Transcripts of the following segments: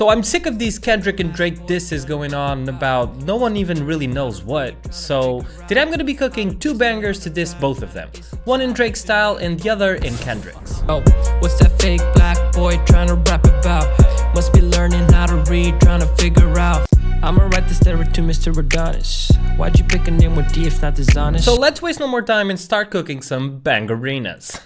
So I'm sick of these Kendrick and Drake disses going on about no one even really knows what. So today I'm gonna be cooking 2 bangers to diss both of them. One in Drake's style and the other in Kendrick's. Oh, what's that fake black boy trying to rap about? Must be learning how to read, trying to figure out. I'ma write this letter to Mr. Adonis. Why'd you pick a name with D if not dishonest? So let's waste no more time and start cooking some bangerinas.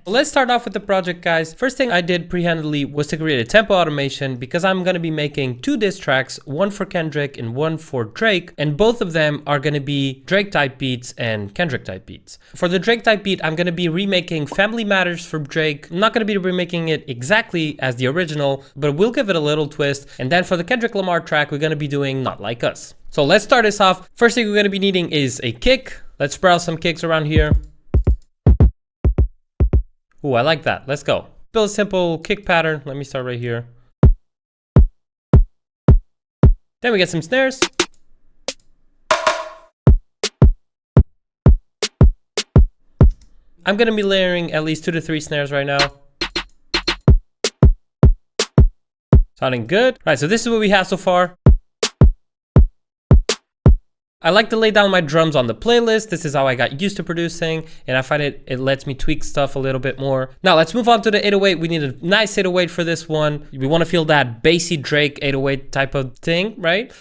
Let's start off with the project, guys. First thing I did pre-handedly was to create a tempo automation because I'm gonna be making 2 diss tracks, one for Kendrick and one for Drake, and both of them are gonna be Drake type beats and Kendrick type beats. For the Drake type beat, I'm gonna be remaking Family Matters for Drake. I'm not gonna be remaking it exactly as the original, but we'll give it a little twist. And then for the Kendrick Lamar track, we're gonna be doing Not Like Us. So let's start this off. First thing we're gonna be needing is a kick. Let's browse some kicks around here. Ooh, I like that. Let's go. Build a simple kick pattern. Let me start right here. Then we get some snares. I'm gonna be layering at least 2 to 3 snares right now. Sounding good. All right, so this is what we have so far. I like to lay down my drums on the playlist. This is how I got used to producing, and I find it lets me tweak stuff a little bit more. Now let's move on to the 808. We need a nice 808 for this one. We want to feel that bassy Drake 808 type of thing, right?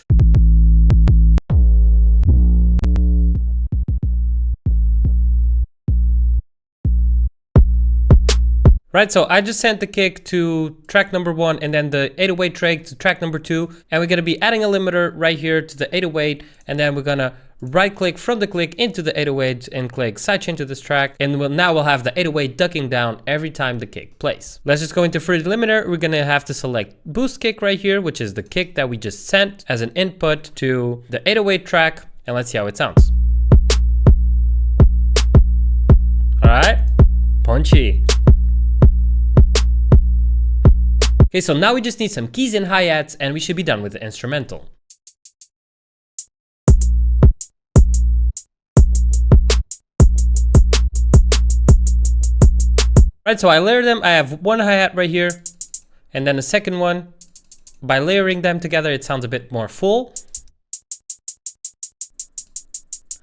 Right, so I just sent the kick to track number 1 and then the 808 Drake to track number 2. And we're gonna be adding a limiter right here to the 808. And then we're gonna right click from the click into the 808 and click sidechain to this track. And now we'll have the 808 ducking down every time the kick plays. Let's just go into fruity limiter. We're gonna have to select boost kick right here, which is the kick that we just sent as an input to the 808 track. And let's see how it sounds. All right, punchy. Okay, so now we just need some keys and hi-hats and we should be done with the instrumental. Right, so I layer them. I have 1 hi-hat right here and then a second one. By layering them together, it sounds a bit more full.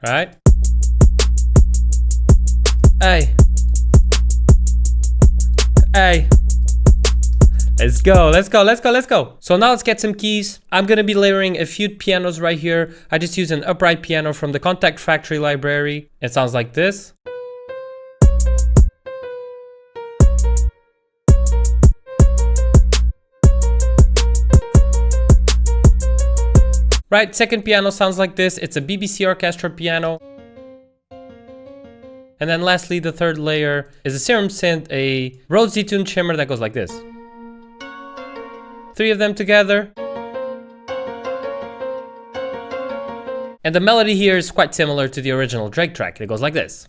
All right. Hey. Hey. Let's go, let's go, let's go, let's go. So now let's get some keys. I'm gonna be layering a few pianos right here. I just used an upright piano from the Contact Factory library. It sounds like this. Right, second piano sounds like this. It's a BBC orchestra piano. And then lastly, the third layer is a Serum Synth, a Rhodes detuned shimmer that goes like this. 3 of them together. And the melody here is quite similar to the original Drake track. It goes like this.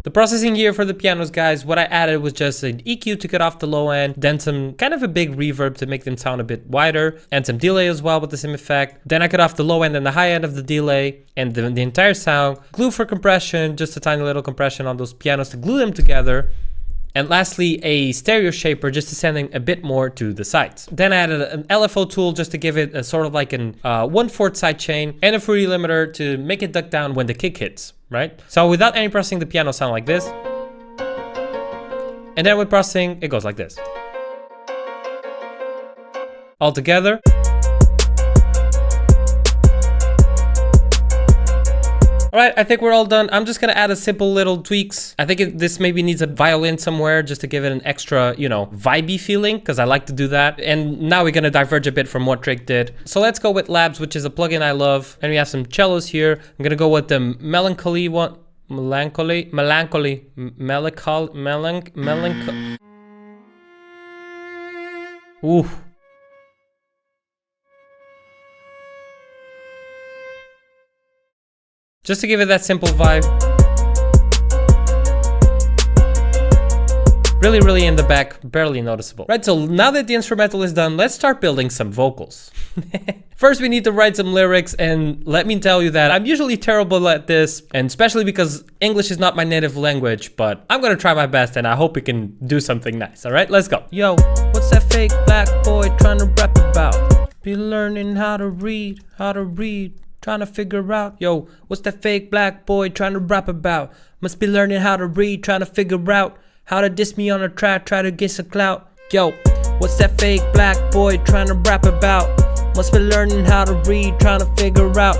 The processing here for the pianos, guys, what I added was just an EQ to cut off the low end, then some kind of a big reverb to make them sound a bit wider, and some delay as well with the same effect. Then I cut off the low end and the high end of the delay, and the entire sound. Glue for compression, just a tiny little compression on those pianos to glue them together. And lastly, a stereo shaper just to send a bit more to the sides. Then I added an LFO tool just to give it a sort of like an 1/4 sidechain and a fruity limiter to make it duck down when the kick hits, right? So without any processing, the piano sound like this. And then with processing, it goes like this. All together. All right, I think we're all done. I'm just gonna add a simple little tweaks. I think this maybe needs a violin somewhere just to give it an extra, you know, vibey feeling, because I like to do that. And now we're gonna diverge a bit from what Drake did. So let's go with Labs, which is a plugin I love. And we have some cellos here. I'm gonna go with the melancholy one. Melancholy. Ooh. Just to give it that simple vibe. Really in the back, barely noticeable. Right, so now that the instrumental is done, let's start building some vocals. First, we need to write some lyrics, and let me tell you that I'm usually terrible at this, and especially because English is not my native language, but I'm gonna try my best, and I hope we can do something nice. All right, let's go. Yo, what's that fake black boy trying to rap about? Be learning how to read, trying to figure out. Yo, what's that fake black boy trying to rap about? Must be learning how to read, trying to figure out how to diss me on a track, try to get some clout. Yo, what's that fake black boy trying to rap about? Must be learning how to read, trying to figure out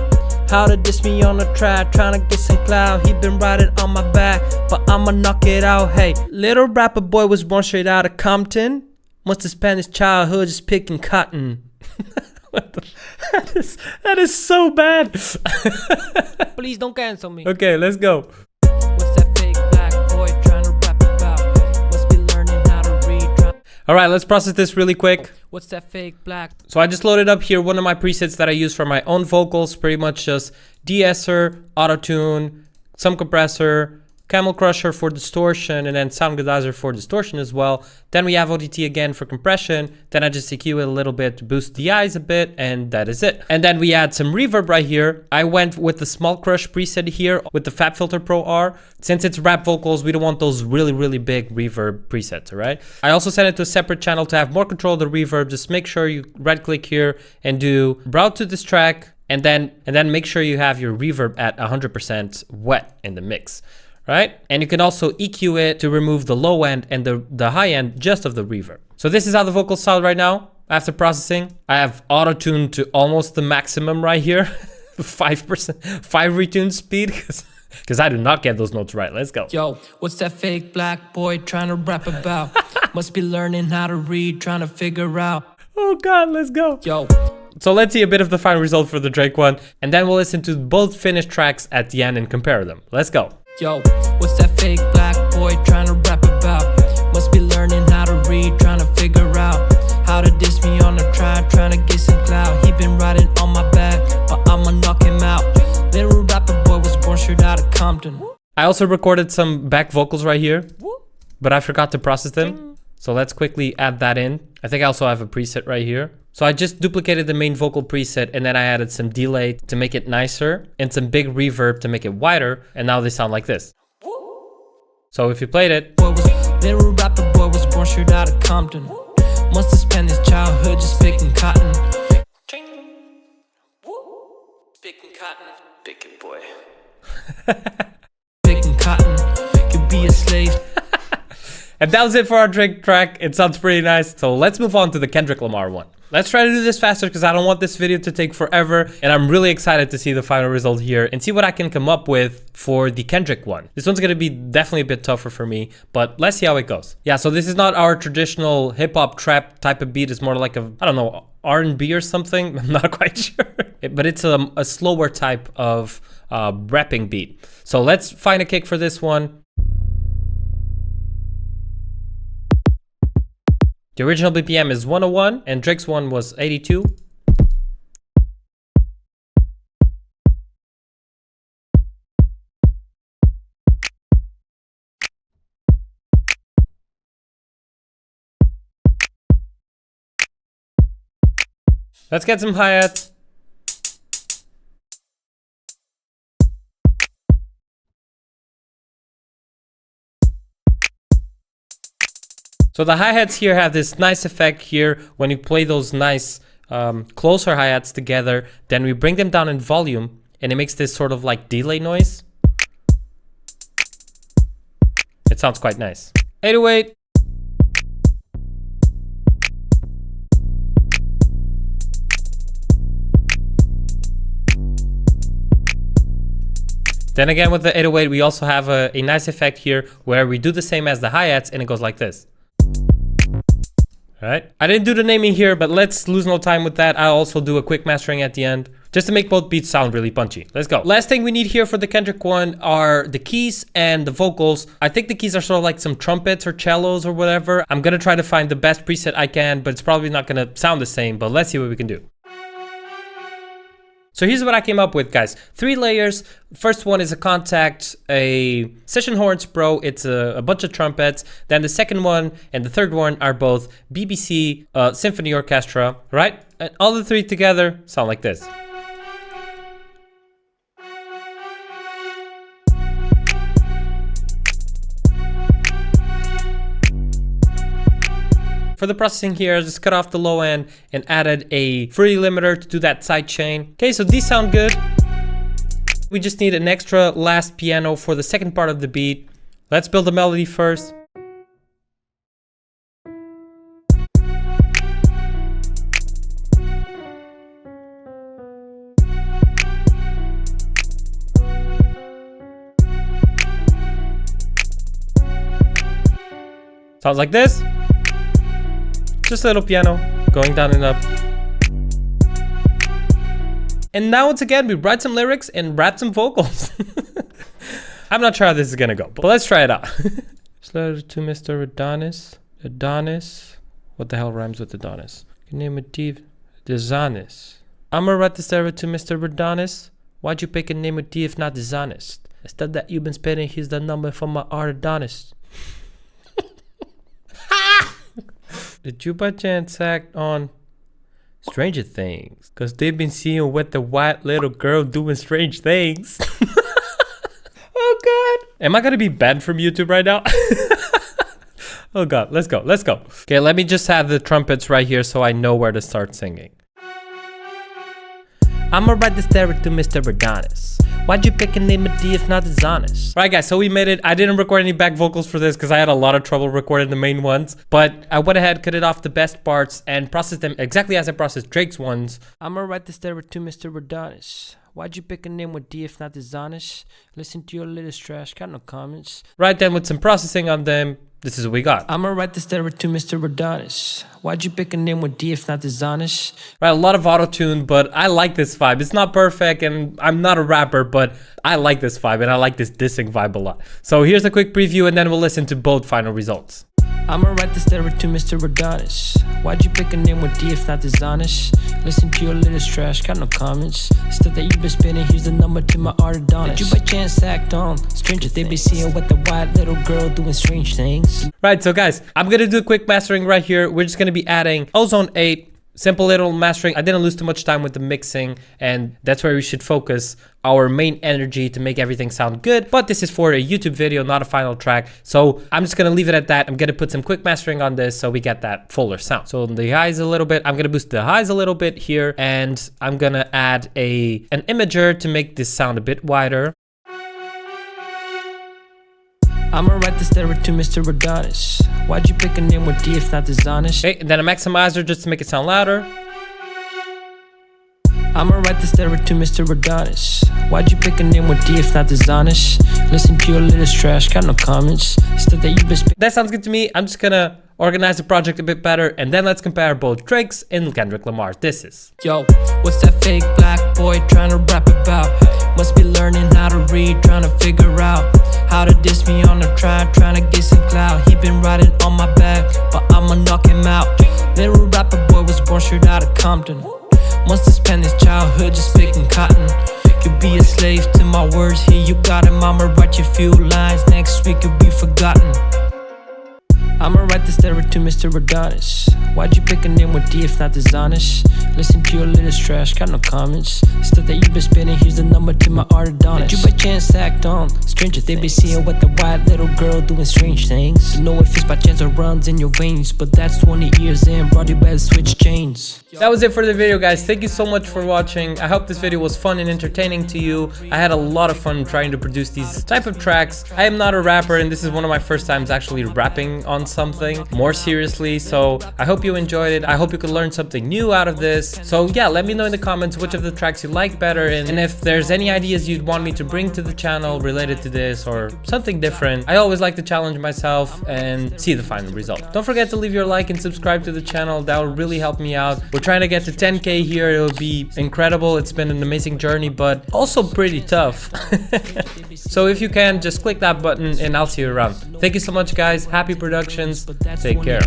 how to diss me on a track, trying to get some clout. He been riding on my back, but I'ma knock it out. Hey, little rapper boy was born straight out of Compton. Must have spent his childhood just picking cotton. What the that is so bad. Please don't cancel me. Okay, let's go. What's that fake black boy trying to rap about? Must be learning how to read. All right, let's process this really quick. What's that fake black? So I just loaded up here one of my presets that I use for my own vocals, pretty much just de-esser, auto-tune, some compressor, Camel Crusher for distortion, and then Sound Godizer for distortion as well. Then we have ODT again for compression. Then I just EQ it a little bit to boost the eyes a bit, and that is it. And then we add some reverb right here. I went with the Small Crush preset here with the Fab Filter Pro R. Since it's rap vocals, we don't want those really big reverb presets, all right? I also sent it to a separate channel to have more control of the reverb. Just make sure you right click here and do route to this track, and then make sure you have your reverb at 100% wet in the mix. Right? And you can also EQ it to remove the low end and the high end just of the reverb. So this is how the vocals sound right now after processing. I have auto-tune to almost the maximum right here. 5%, 5 retune speed, because I do not get those notes right. Let's go. Yo, what's that fake black boy trying to rap about? Must be learning how to read, trying to figure out. Oh God, let's go. Yo. So let's see a bit of the final result for the Drake one, and then we'll listen to both finished tracks at the end and compare them. Let's go. Yo, what's that fake black boy trying to rap about? Must be learning how to read, trying to figure out how to diss me on the track, trying to get some clout. He been riding on my back, but I'ma knock him out. Little rapper boy was born straight out of Compton. I also recorded some back vocals right here, but I forgot to process them. So let's quickly add that in. I think I also have a preset right here. So I just duplicated the main vocal preset, and then I added some delay to make it nicer and some big reverb to make it wider. And now they sound like this. So if you played it. Little rapper boy was born straight out of Compton. Must have spent his childhood just picking cotton. Picking cotton. Picking boy. Picking cotton. Could be a slave. And that was it for our Drake track. It sounds pretty nice. So let's move on to the Kendrick Lamar one. Let's try to do this faster because I don't want this video to take forever. And I'm really excited to see the final result here and see what I can come up with for the Kendrick one. This one's going to be definitely a bit tougher for me, but let's see how it goes. Yeah, so this is not our traditional hip hop trap type of beat. It's more like a, I don't know, R&B or something. I'm not quite sure. But it's a slower type of rapping beat. So let's find a kick for this one. The original BPM is 101 and Drake's one was 82. Let's get some hi-hats. So the hi-hats here have this nice effect here when you play those nice closer hi-hats together, then we bring them down in volume and it makes this sort of like delay noise. It sounds quite nice. 808. Then again with the 808 we also have a nice effect here where we do the same as the hi-hats and it goes like this. Alright, I didn't do the naming here, but let's lose no time with that. I'll also do a quick mastering at the end, just to make both beats sound really punchy. Let's go. Last thing we need here for the Kendrick one are the keys and the vocals. I think the keys are sort of like some trumpets or cellos or whatever. I'm gonna try to find the best preset I can, but it's probably not gonna sound the same, but let's see what we can do. So here's what I came up with, guys. 3 layers. First one is a contact, a session horns pro. It's a bunch of trumpets. Then the second one and the third one are both BBC symphony orchestra, right? And all the 3 together sound like this. For the processing here, I just cut off the low end and added a free limiter to do that side chain. Okay, so these sound good. We just need an extra last piano for the second part of the beat. Let's build the melody first. Sounds like this. Just a little piano going down and up. And now once again, we write some lyrics and rap some vocals. I'm not sure how this is gonna go, but let's try it out. Letter to Mr. Adonis. Adonis. What the hell rhymes with Adonis? Name a div. Dishonest. I'ma write this letter to Mr. Adonis. Why'd you pick a name with D if not dishonest? Instead that you've been spending, here's the number for my art Adonis. Did you by chance act on Stranger Things? Cause they've been seeing what the white little girl doing strange things. Oh god. Am I gonna be banned from YouTube right now? Oh god, let's go, let's go. Okay, let me just have the trumpets right here so I know where to start singing. I'ma write this letter to Mr. Adonis. Why'd you pick a name of D if not dishonest? Alright guys, so we made it. I didn't record any back vocals for this because I had a lot of trouble recording the main ones. But I went ahead, cut it off the best parts and processed them exactly as I processed Drake's ones. I'ma write this letter to Mr. Adonis. Why'd you pick a name with D if not dishonest? Listen to your latest trash, got no comments. Right then with some processing on them, this is what we got. I'ma write this letter to Mr. Adonis. Why'd you pick a name with D if not dishonest? Right, a lot of auto-tune, but I like this vibe. It's not perfect and I'm not a rapper, but I like this vibe and I like this dissing vibe a lot. So here's a quick preview and then we'll listen to both final results. I'ma write this letter to Mr. Adonis. Why'd you pick a name with D if not dishonest? Listen to your latest trash, got no comments. Stuff that you've been spinning, here's the number to my art Adonis. Did you by chance act on Stranger Things? They be seeing what the white little girl doing strange things. Right, so guys, I'm gonna do a quick mastering right here. We're just gonna be adding Ozone 8. Simple little mastering. I didn't lose too much time with the mixing and that's where we should focus our main energy to make everything sound good. But this is for a YouTube video, not a final track. So I'm just gonna leave it at that. I'm gonna put some quick mastering on this so we get that fuller sound. So the highs a little bit, I'm gonna boost the highs a little bit here and I'm gonna add an imager to make this sound a bit wider. I'ma write this letter to Mr. Adonis. Why'd you pick a name with D if not dishonest? Okay, and then a maximizer just to make it sound louder. I'ma write this letter to Mr. Adonis. Why'd you pick a name with D if not dishonest? Listen to your latest trash, got no comments. Stuff that you've been That sounds good to me. I'm just gonna organize the project a bit better and then let's compare both Drake's and Kendrick Lamar's disses. Yo, what's that fake black boy trying to rap about? Must be learning how to read, trying to figure out how to diss me on the track, trying to get some clout. He been riding on my back, but I'ma knock him out. Little rapper boy was born straight out of Compton. Must have spent his childhood just picking cotton. Could be a slave to my words, here you got him. I'ma write you a few lines, next week you'll be forgotten. I'ma write this letter to Mr. Adonis. Why'd you pick a name with D if not dishonest? Listen to your latest trash, got no comments. Stuff that you've been spinning, here's the number to my art Adonis. Did you by chance act on Stranger Things? They be seeing what the white little girl doing strange things. You know if it's by chance or runs in your veins, but that's 20 years in, brought you better switch chains. That was it for the video, guys. Thank you so much for watching. I hope this video was fun and entertaining to you. I had a lot of fun trying to produce these type of tracks. I am not a rapper and this is one of my first times actually rapping on something more seriously, so I hope you enjoyed it. I hope you could learn something new out of this. So yeah, let me know in the comments which of the tracks you like better and if there's any ideas you'd want me to bring to the channel related to this or something different. I always like to challenge myself and see the final result. Don't forget to leave your like and subscribe to the channel. That will really help me out. We're trying to get to 10K here. It will be incredible. It's been an amazing journey, but also pretty tough. So if you can, just click that button and I'll see you around. Thank you so much, guys. Happy productions. Take care.